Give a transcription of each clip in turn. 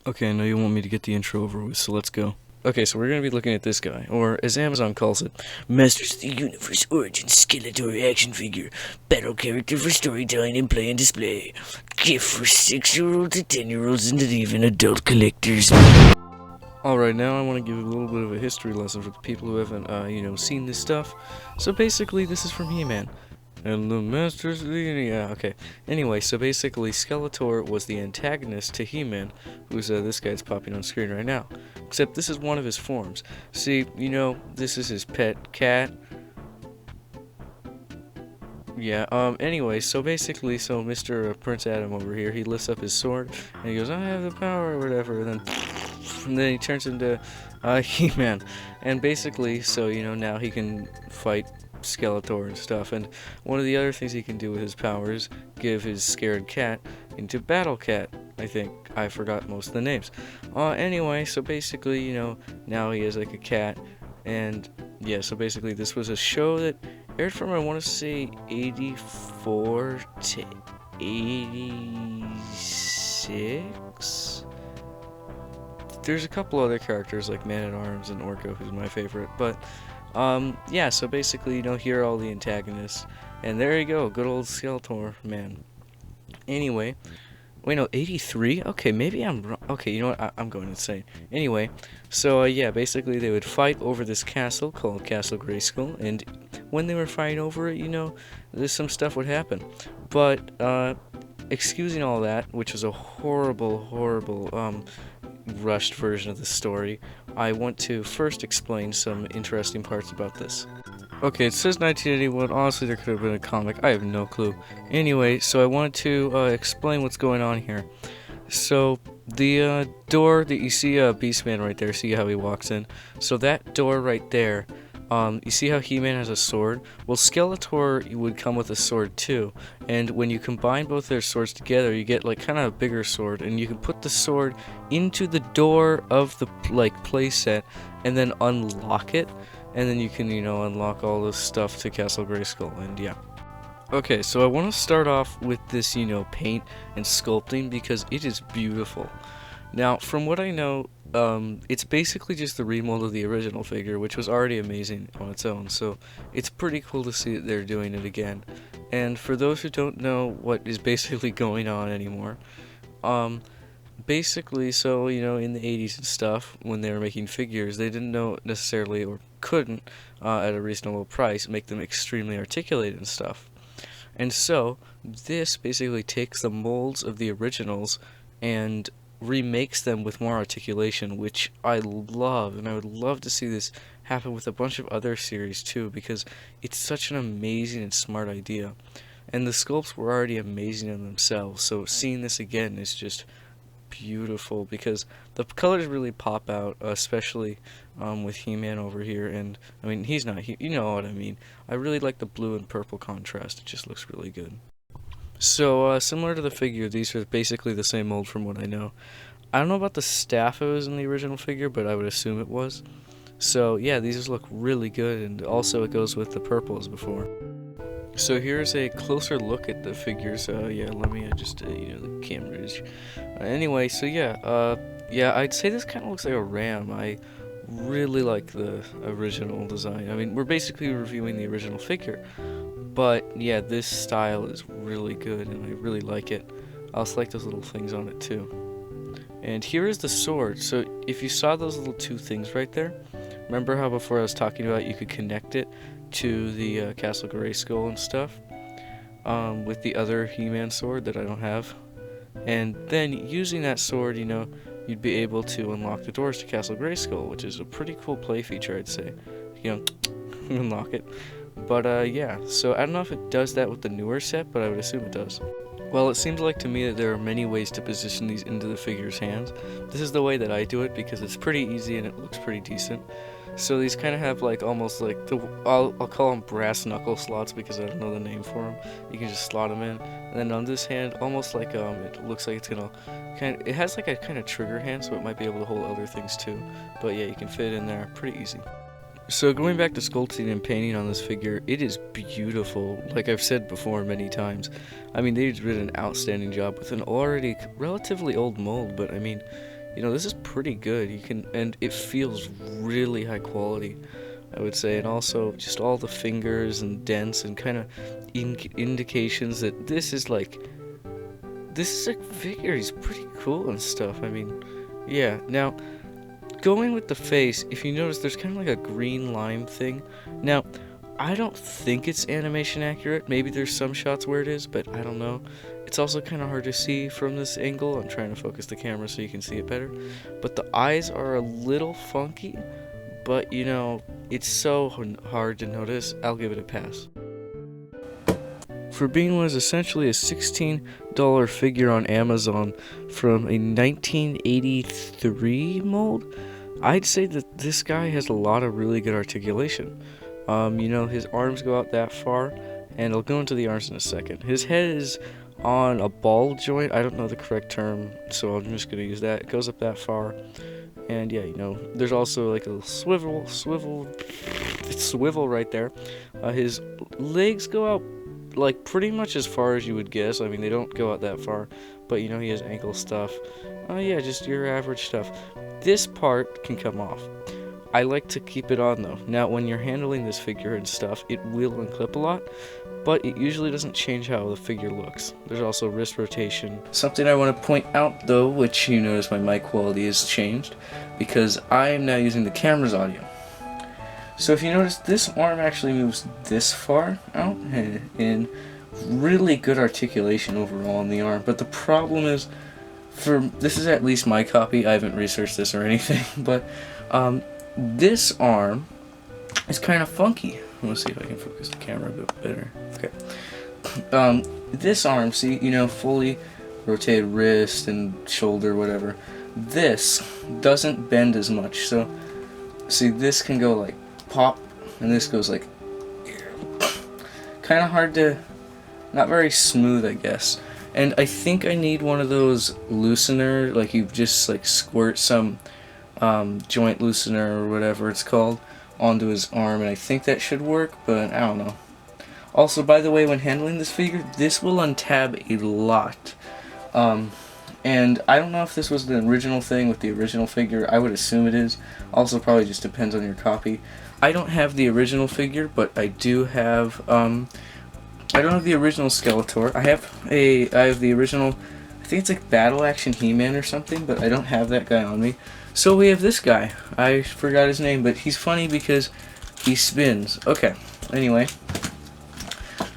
Okay, I know you want me to get the intro over with, so let's go. Okay, so we're going to be looking at this guy, or as Amazon calls it, Masters of the Universe Origin Skeletor Action Figure. Battle character for storytelling and play and display. Gift for 6-year-olds to 10-year-olds and even adult collectors. Alright, now I want to give a little bit of a history lesson for the people who haven't, seen this stuff. So basically, this is from He-Man. And the Masters of the... yeah, okay. Anyway, so basically, Skeletor was the antagonist to He-Man, who's, this guy's popping on screen right now. Except this is one of his forms. See, this is his pet cat. Yeah, anyway, so basically, Mr. Prince Adam over here, he lifts up his sword, and he goes, I have the power, or whatever, and then he turns into, He-Man. And basically, now he can fight Skeletor and stuff, and one of the other things he can do with his powers, give his scared cat into Battle Cat. I think I forgot most of the names. Anyway, so basically, now he is like a cat, and yeah, so basically this was a show that aired from, I want to say, 84 to 86. There's a couple other characters like Man-at-Arms and Orko, who's my favorite, but yeah, so basically, here are all the antagonists, and there you go, good old Skeletor, man. Anyway, wait, no, 83? Okay, maybe I'm wrong. Okay, you know what, I'm going insane. Anyway, so, yeah, basically they would fight over this castle called Castle Grayskull, and when they were fighting over it, there's some stuff would happen. But, excusing all that, which was a horrible, rushed version of the story, I want to first explain some interesting parts about this. Okay, it says 1981. Honestly, there could have been a comic. I have no clue. Anyway, so I wanted to explain what's going on here. So, the door that you see Beastman right there, see how he walks in? So that door right there, you see how He-Man has a sword? Well, Skeletor would come with a sword too, and when you combine both their swords together, you get like kind of a bigger sword, and you can put the sword into the door of the playset, and then unlock it, and then you can unlock all this stuff to Castle Grayskull, and yeah. Okay, so I want to start off with this paint and sculpting because it is beautiful. Now, from what I know, it's basically just the remold of the original figure, which was already amazing on its own, so it's pretty cool to see that they're doing it again. And for those who don't know what is basically going on anymore, basically, in the 80s and stuff, when they were making figures, they didn't know necessarily, or couldn't, at a reasonable price, make them extremely articulated and stuff. And so, this basically takes the molds of the originals and remakes them with more articulation, which I love, and I would love to see this happen with a bunch of other series too, because it's such an amazing and smart idea. And the sculpts were already amazing in themselves, so seeing this again is just beautiful, because the colors really pop out, especially with He-Man over here, and I mean, he's not, you know what I mean. I really like the blue and purple contrast, it just looks really good. So, similar to the figure, these are basically the same mold from what I know. I don't know about the staff it was in the original figure, but I would assume it was. So, yeah, these look really good, and also it goes with the purple as before. So here's a closer look at the figures. Yeah, let me just, the camera is... anyway, so yeah, I'd say this kind of looks like a ram. I really like the original design. I mean, we're basically reviewing the original figure. But, yeah, this style is really good, and I really like it. I also like those little things on it, too. And here is the sword. So, if you saw those little two things right there, remember how before I was talking about you could connect it to the Castle Grayskull and stuff? With the other He-Man sword that I don't have. And then, using that sword, you'd be able to unlock the doors to Castle Grayskull, which is a pretty cool play feature, I'd say. Unlock it. But, yeah, so I don't know if it does that with the newer set, but I would assume it does. Well, it seems like to me that there are many ways to position these into the figure's hands. This is the way that I do it because it's pretty easy and it looks pretty decent. So these kind of have like almost like I'll call them brass knuckle slots because I don't know the name for them. You can just slot them in, and then on this hand, almost like it looks like it's gonna it has like a kind of trigger hand, so it might be able to hold other things too. But yeah, you can fit it in there pretty easy. So going back to sculpting and painting on this figure, it is beautiful, like I've said before many times. I mean, they did an outstanding job with an already relatively old mold, but I mean, you know, this is pretty good. And it feels really high quality, I would say, and also just all the fingers and dents and kind of indications that this is a figure. He's pretty cool and stuff. I mean, yeah. Now, going with the face, if you notice, there's kind of like a green lime thing. Now, I don't think it's animation accurate. Maybe there's some shots where it is, but I don't know. It's also kind of hard to see from this angle. I'm trying to focus the camera so you can see it better. But the eyes are a little funky, but you know, it's so hard to notice. I'll give it a pass. For being what is essentially a $16 figure on Amazon from a 1983 mold, I'd say that this guy has a lot of really good articulation. You know, his arms go out that far, and I'll go into the arms in a second. His head is on a ball joint. I don't know the correct term, so I'm just gonna use that. It goes up that far, and yeah, you know, there's also like a little swivel right there. His legs go out like pretty much as far as you would guess. I mean, they don't go out that far, but you know, he has ankle stuff. Yeah, just your average stuff. This part can come off. I like to keep it on though. Now, when you're handling this figure and stuff, it will unclip a lot, but it usually doesn't change how the figure looks. There's also wrist rotation. Something I want to point out though, which you notice my mic quality has changed, because I am now using the camera's audio. So if you notice, this arm actually moves this far out, and really good articulation overall on the arm. But the problem is, this is at least my copy, I haven't researched this or anything, but this arm is kind of funky. Let's see if I can focus the camera a bit better. Okay. This arm, see, you know, fully rotated wrist and shoulder, whatever. This doesn't bend as much. So, see, this can go like pop, and this goes like kind of hard to, not very smooth, I guess. And I think I need one of those loosener, like you just like squirt some joint loosener or whatever it's called onto his arm, and I think that should work, but I don't know. Also, by the way, when handling this figure, this will untab a lot. And I don't know if this was the original thing with the original figure. I would assume it is. Also, probably just depends on your copy. I don't have the original figure, but I do have, I don't have the original Skeletor. I have the original, I think it's like Battle Action He-Man or something, but I don't have that guy on me. So we have this guy. I forgot his name, but he's funny because he spins. Okay, anyway.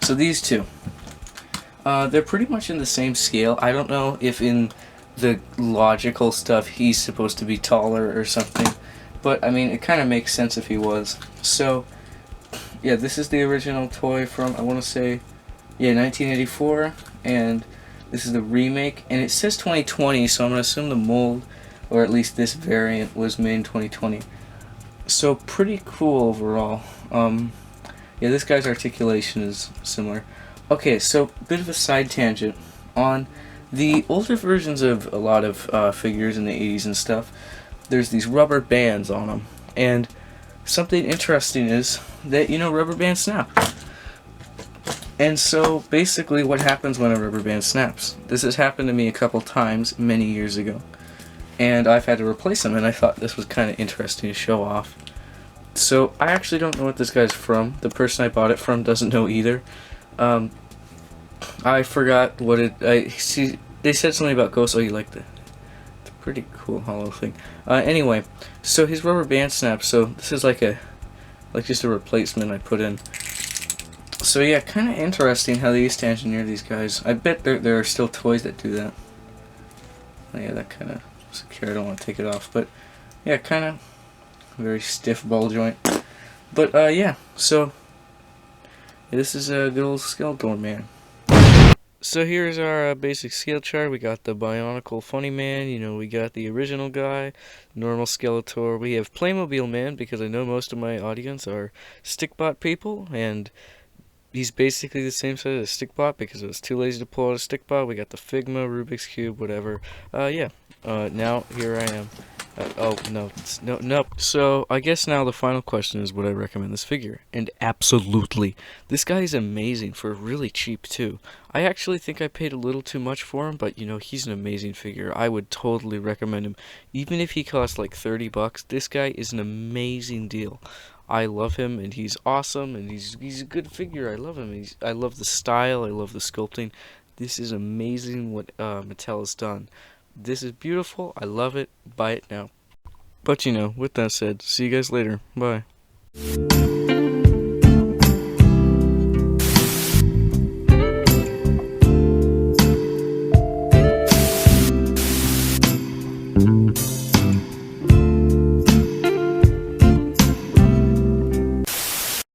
So these two. They're pretty much in the same scale. I don't know if in the logical stuff he's supposed to be taller or something. But, I mean, it kind of makes sense if he was. So, yeah, this is the original toy from, I want to say, yeah, 1984. And this is the remake. And it says 2020, so I'm going to assume the mold, or at least this variant, was made in 2020. So pretty cool overall. Yeah, this guy's articulation is similar. Okay, so bit of a side tangent. On the older versions of a lot of figures in the 80s and stuff, there's these rubber bands on them. And something interesting is that, you know, rubber bands snap. And so basically what happens when a rubber band snaps? This has happened to me a couple times many years ago. And I've had to replace them, and I thought this was kind of interesting to show off. So, I actually don't know what this guy's from. The person I bought it from doesn't know either. I forgot what see, they said something about ghosts. Oh, you like the pretty cool hollow thing. Anyway, so his rubber band snaps, so this is like just a replacement I put in. So yeah, kind of interesting how they used to engineer these guys. I bet there are still toys that do that. Oh, yeah, that kind of secure. I don't want to take it off, but yeah, kind of very stiff ball joint. But yeah, so yeah, this is a good old Skeletor man. So here's our basic scale chart. We got the Bionicle Funny Man, you know, we got the original guy, normal Skeletor. We have Playmobil Man, because I know most of my audience are Stickbot people, and he's basically the same size as Stickbot because I was too lazy to pull out a Stickbot. We got the Figma, Rubik's Cube, whatever. Yeah. Now, here I am. Oh, no, no. So, I guess now the final question is, would I recommend this figure? And absolutely. This guy is amazing for really cheap, too. I actually think I paid a little too much for him, but he's an amazing figure. I would totally recommend him. Even if he costs like 30 bucks, this guy is an amazing deal. I love him, and he's awesome, and he's a good figure. I love him. I love the style. I love the sculpting. This is amazing what Mattel has done. This is beautiful. I love it. Buy it now. But with that said, see you guys later. Bye.